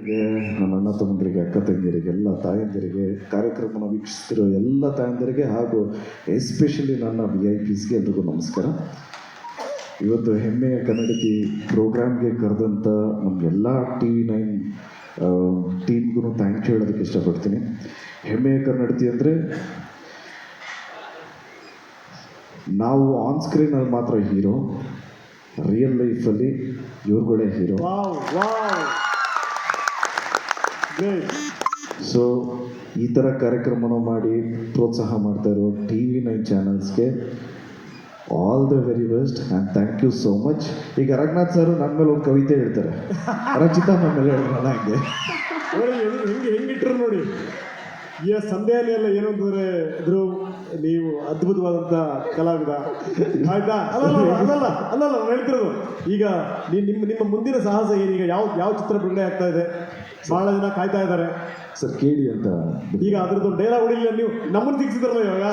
ಹಿರಿಯರಿಗೆ, ನನ್ನ ಅಣ್ಣ ತಮ್ಮಂದಿರಿಗೆ, ಅಕ್ಕ ತಂಗಿಯರಿಗೆ, ಎಲ್ಲ ತಾಯಂದಿರಿಗೆ, ಕಾರ್ಯಕ್ರಮನ ವೀಕ್ಷಿಸ್ತಿರೋ ಎಲ್ಲ ತಾಯಂದಿರಿಗೆ ಹಾಗೂ ಎಸ್ಪೆಷಲಿ ನನ್ನ VIPsಗೆ ಎಲ್ರಿಗೂ ನಮಸ್ಕಾರ. ಇವತ್ತು ಹೆಮ್ಮೆಯ ಕನ್ನಡತಿ ಪ್ರೋಗ್ರಾಮ್ಗೆ ಕರೆದಂಥ ನಮಗೆಲ್ಲ TV9 ಟೀಮ್ಗೂ ಥ್ಯಾಂಕ್ ಯು ಹೇಳೋದಕ್ಕೆ ಇಷ್ಟಪಡ್ತೀನಿ. ಹೆಮ್ಮೆಯ ಕನ್ನಡತಿ ಅಂದರೆ ನಾವು ಆನ್ ಸ್ಕ್ರೀನಲ್ಲಿ ಮಾತ್ರ ಹೀರೋ, ರಿಯಲ್ ಲೈಫಲ್ಲಿ ಇವ್ರುಗಳೇ ಹೀರೋ. ಸೊ ಈ ಥರ ಕಾರ್ಯಕ್ರಮನ ಮಾಡಿ ಪ್ರೋತ್ಸಾಹ ಮಾಡ್ತಾ ಇರೋ TV9 ಚಾನಲ್ಸ್ಗೆ all the very best and thank you so much. ಈಗ ರಘುನಾಥ್ ಸರ್ ನನ್ನ ಮೇಲೆ ಒಂದು ಕವಿತೆ ಹೇಳ್ತಾರೆ, ರಚಿತಾ ನನ್ನ ಮೇಲೆ ಹೇಳಿದ್ರಲ್ಲ ಹಂಗೆ ಹೆಂಗಿಟ್ರು ನೋಡಿ. ಈ ಸಂದೇಹನೇ ಅಲ್ಲ ಏನು ಅಂತಂದರೆ ಇದ್ರು ನೀವು ಅದ್ಭುತವಾದಂಥ ಕಲಾವಿದ ಆಯ್ತಾ. ಅಲ್ಲಲ್ಲ ನಾನು ಹೇಳ್ತಿರೋದು ಈಗ ನಿಮ್ಮ ಮುಂದಿನ ಸಾಹಸ ಏನೀಗ ಯಾವ ಚಿತ್ರ ಬಿಡುಗಡೆ ಆಗ್ತಾ ಇದೆ? ಭಾಳ ಜನ ಕಾಯ್ತಾ ಇದ್ದಾರೆ ಸರ್ ಕೇಳಿ ಅಂತ. ಈಗ ಅದ್ರದ್ದು ಡೈಲಾಗ್ ಹೊಡಿಲಿಲ್ಲ, ನೀವು ನಮ್ಮನ್ನು ಸಿಕ್ಸಿದ್ರಲ್ಲ ಇವಾಗ.